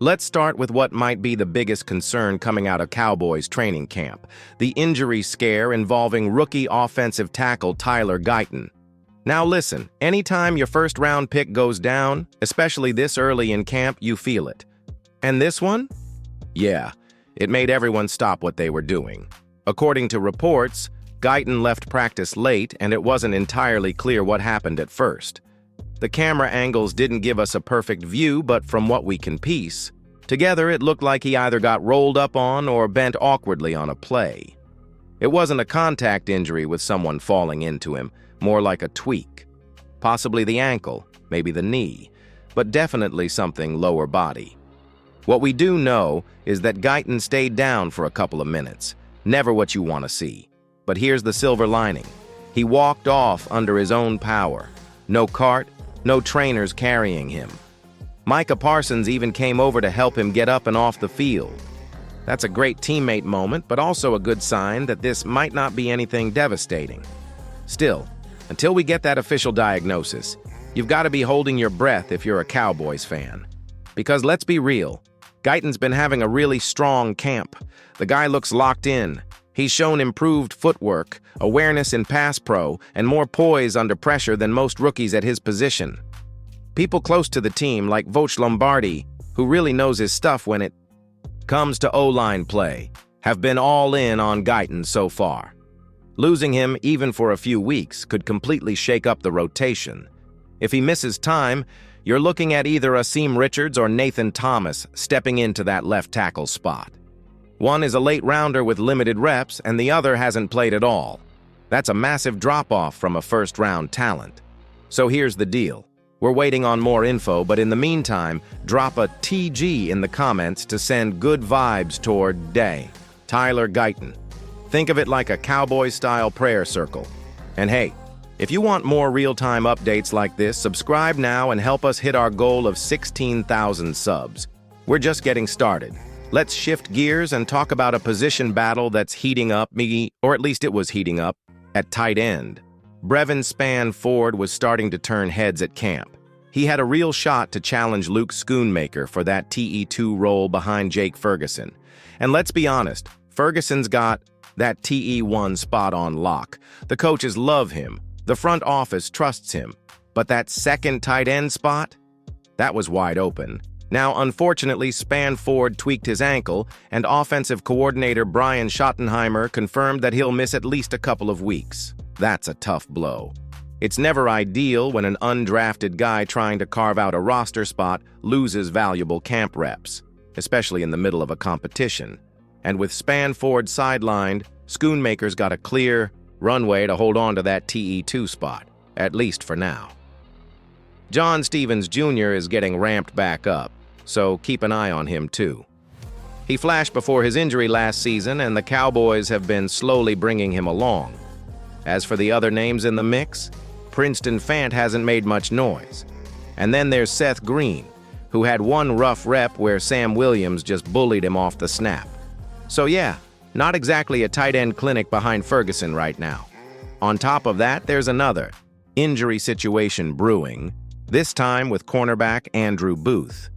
Let's start with what might be the biggest concern coming out of Cowboys training camp, the injury scare involving rookie offensive tackle Tyler Guyton. Now listen, anytime your first-round pick goes down, especially this early in camp, you feel it. And this one? Yeah, it made everyone stop what they were doing. According to reports, Guyton left practice late and it wasn't entirely clear what happened at first. The camera angles didn't give us a perfect view, but from what we can piece, together it looked like he either got rolled up on or bent awkwardly on a play. It wasn't a contact injury with someone falling into him, more like a tweak. Possibly the ankle, maybe the knee, but definitely something lower body. What we do know is that Guyton stayed down for a couple of minutes. Never what you want to see. But here's the silver lining. He walked off under his own power. No cart, no trainers carrying him. Micah Parsons even came over to help him get up and off the field. That's a great teammate moment, but also a good sign that this might not be anything devastating. Still, until we get that official diagnosis, you've got to be holding your breath if you're a Cowboys fan. Because let's be real, Guyton's been having a really strong camp. The guy looks locked in. He's shown improved footwork, awareness in pass pro, and more poise under pressure than most rookies at his position. People close to the team, like Voch Lombardi, who really knows his stuff when it comes to O-line play, have been all in on Guyton so far. Losing him, even for a few weeks, could completely shake up the rotation. If he misses time, you're looking at either Asim Richards or Nathan Thomas stepping into that left tackle spot. One is a late rounder with limited reps, and the other hasn't played at all. That's a massive drop-off from a first-round talent. So here's the deal. We're waiting on more info, but in the meantime, drop a TG in the comments to send good vibes toward Tyler Guyton. Think of it like a Cowboy-style prayer circle. And hey, if you want more real-time updates like this, subscribe now and help us hit our goal of 16,000 subs. We're just getting started. Let's shift gears and talk about a position battle that's heating up, or at least it was heating up, at tight end. Brevin Spann-Ford was starting to turn heads at camp. He had a real shot to challenge Luke Schoonmaker for that TE2 role behind Jake Ferguson. And let's be honest, Ferguson's got that TE1 spot on lock. The coaches love him. The front office trusts him. But that second tight end spot? That was wide open. Now, unfortunately, Spann-Ford tweaked his ankle, and offensive coordinator Brian Schottenheimer confirmed that he'll miss at least a couple of weeks. That's a tough blow. It's never ideal when an undrafted guy trying to carve out a roster spot loses valuable camp reps, especially in the middle of a competition. And with Spann-Ford sidelined, Schoonmaker's got a clear runway to hold on to that TE2 spot, at least for now. John Stevens Jr. is getting ramped back up, so keep an eye on him too. He flashed before his injury last season, and the Cowboys have been slowly bringing him along. As for the other names in the mix, Princeton Fant hasn't made much noise. And then there's Seth Green, who had one rough rep where Sam Williams just bullied him off the snap. So yeah, not exactly a tight end clinic behind Ferguson right now. On top of that, there's another injury situation brewing, this time with cornerback Andrew Booth.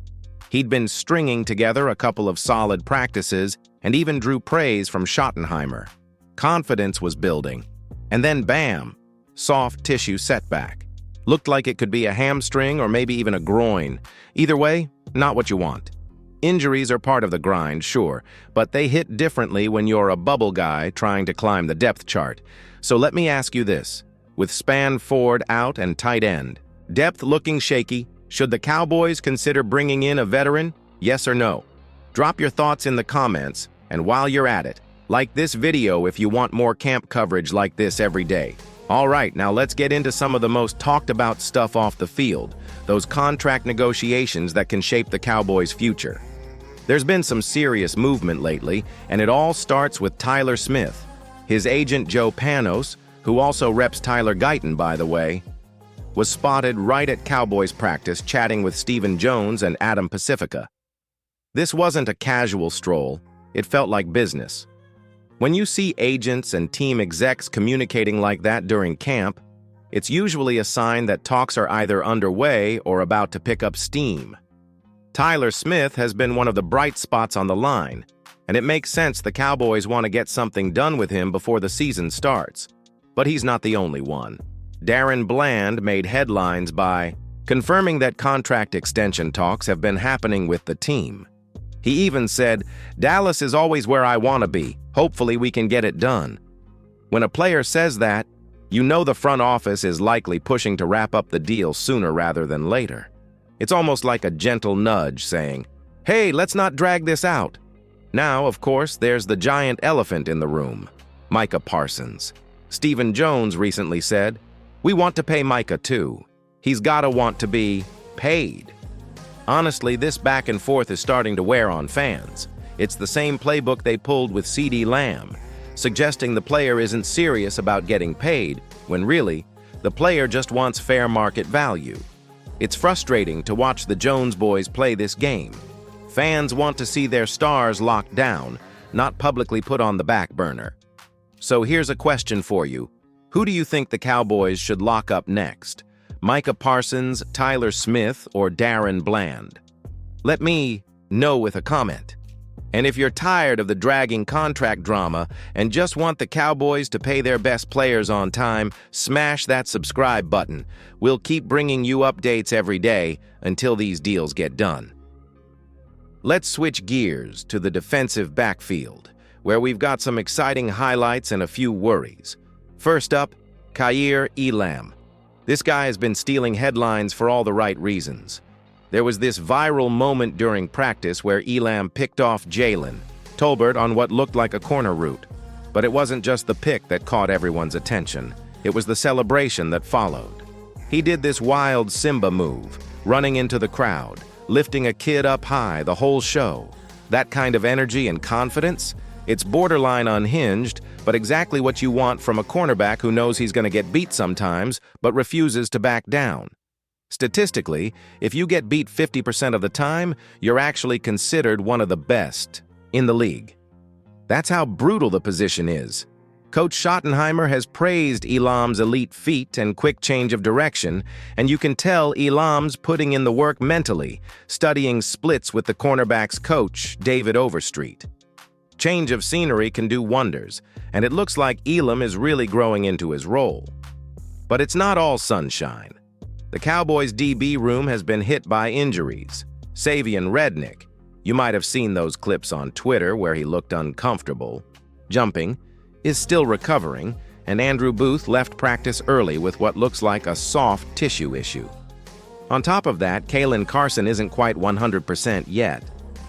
He'd been stringing together a couple of solid practices and even drew praise from Schottenheimer. Confidence was building. And then bam, soft tissue setback. Looked like it could be a hamstring or maybe even a groin. Either way, not what you want. Injuries are part of the grind, sure, but they hit differently when you're a bubble guy trying to climb the depth chart. So let me ask you this. With Spann-Ford out and tight end, depth looking shaky, should the Cowboys consider bringing in a veteran? Yes or no? Drop your thoughts in the comments, and while you're at it, like this video if you want more camp coverage like this every day. All right, now let's get into some of the most talked about stuff off the field, those contract negotiations that can shape the Cowboys' future. There's been some serious movement lately, and it all starts with Tyler Smith. His agent Joe Panos, who also reps Tyler Guyton by the way, was spotted right at Cowboys practice chatting with Stephen Jones and Adam Pacifica. This wasn't a casual stroll, it felt like business. When you see agents and team execs communicating like that during camp, it's usually a sign that talks are either underway or about to pick up steam. Tyler Smith has been one of the bright spots on the line, and it makes sense the Cowboys want to get something done with him before the season starts. But he's not the only one. Darren Bland made headlines by confirming that contract extension talks have been happening with the team. He even said, "Dallas is always where I want to be. Hopefully we can get it done." When a player says that, you know the front office is likely pushing to wrap up the deal sooner rather than later. It's almost like a gentle nudge saying, "Hey, let's not drag this out." Now, of course, there's the giant elephant in the room, Micah Parsons. Stephen Jones recently said, "We want to pay Micah too. He's gotta want to be paid." Honestly, this back and forth is starting to wear on fans. It's the same playbook they pulled with CeeDee Lamb, suggesting the player isn't serious about getting paid, when really, the player just wants fair market value. It's frustrating to watch the Jones boys play this game. Fans want to see their stars locked down, not publicly put on the back burner. So here's a question for you. Who do you think the Cowboys should lock up next? Micah Parsons, Tyler Smith, or Darren Bland? Let me know with a comment. And if you're tired of the dragging contract drama and just want the Cowboys to pay their best players on time, smash that subscribe button. We'll keep bringing you updates every day until these deals get done. Let's switch gears to the defensive backfield, where we've got some exciting highlights and a few worries. First up, Kaiir Elam. This guy has been stealing headlines for all the right reasons. There was this viral moment during practice where Elam picked off Jalen Tolbert on what looked like a corner route. But it wasn't just the pick that caught everyone's attention. It was the celebration that followed. He did this wild Simba move, running into the crowd, lifting a kid up high the whole show. That kind of energy and confidence, it's borderline unhinged, but exactly what you want from a cornerback who knows he's going to get beat sometimes, but refuses to back down. Statistically, if you get beat 50% of the time, you're actually considered one of the best in the league. That's how brutal the position is. Coach Schottenheimer has praised Elam's elite feet and quick change of direction, and you can tell Elam's putting in the work mentally, studying splits with the cornerback's coach, David Overstreet. Change of scenery can do wonders, and it looks like Elam is really growing into his role. But it's not all sunshine. The Cowboys' DB room has been hit by injuries. Savion Rednick, you might have seen those clips on Twitter where he looked uncomfortable, jumping, is still recovering, and Andrew Booth left practice early with what looks like a soft tissue issue. On top of that, Kalen Carson isn't quite 100% yet.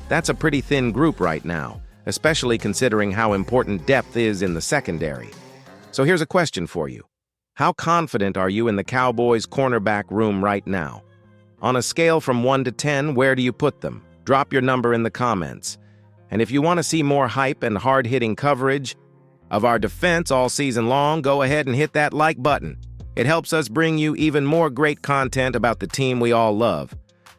That's a pretty thin group right now, especially considering how important depth is in the secondary. So here's a question for you. How confident are you in the Cowboys' cornerback room right now? On a scale from 1 to 10, where do you put them? Drop your number in the comments. And if you want to see more hype and hard-hitting coverage of our defense all season long, go ahead and hit that like button. It helps us bring you even more great content about the team we all love.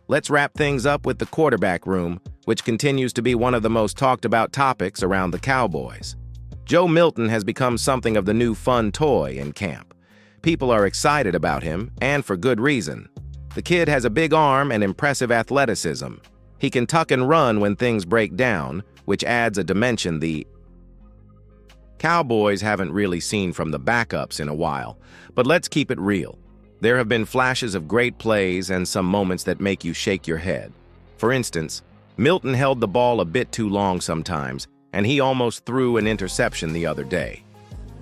Let's wrap things up with the quarterback room, which continues to be one of the most talked about topics around the Cowboys. Joe Milton has become something of the new fun toy in camp. People are excited about him, and for good reason. The kid has a big arm and impressive athleticism. He can tuck and run when things break down, which adds a dimension the Cowboys haven't really seen from the backups in a while. But let's keep it real. There have been flashes of great plays and some moments that make you shake your head. For instance, Milton held the ball a bit too long sometimes, and he almost threw an interception the other day.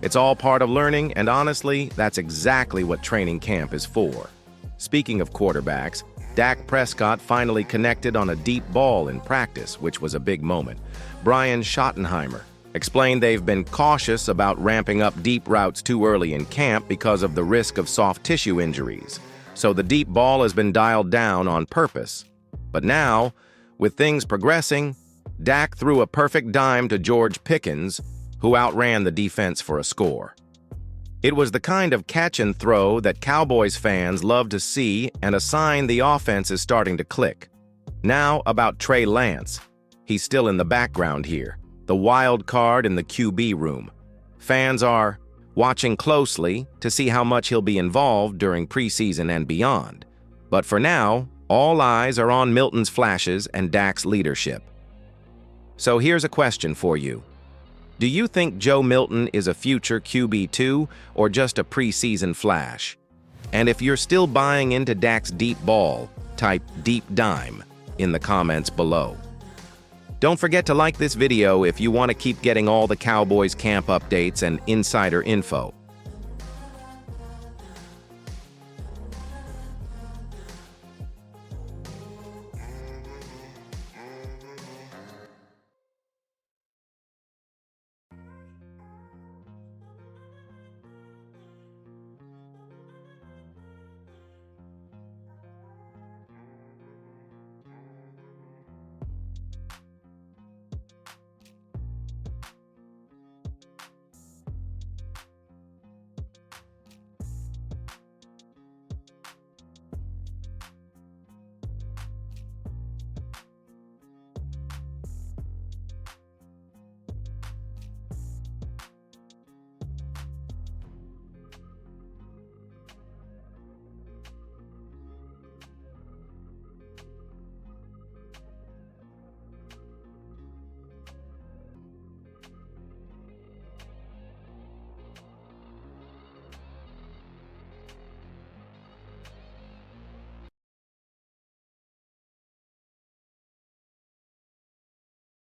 It's all part of learning, and honestly, that's exactly what training camp is for. Speaking of quarterbacks, Dak Prescott finally connected on a deep ball in practice, which was a big moment. Brian Schottenheimer explained they've been cautious about ramping up deep routes too early in camp because of the risk of soft tissue injuries. So the deep ball has been dialed down on purpose. But now, with things progressing, Dak threw a perfect dime to George Pickens, who outran the defense for a score. It was the kind of catch and throw that Cowboys fans love to see and a sign the offense is starting to click. Now about Trey Lance. He's still in the background here, the wild card in the QB room. Fans are watching closely to see how much he'll be involved during preseason and beyond. But for now, All eyes are on Milton's flashes and Dak's leadership. So here's a question for you. Do you think Joe Milton is a future QB2 or just a preseason flash? And if you're still buying into Dak's deep ball, type deep dime in the comments below. Don't forget to like this video if you want to keep getting all the Cowboys camp updates and insider info.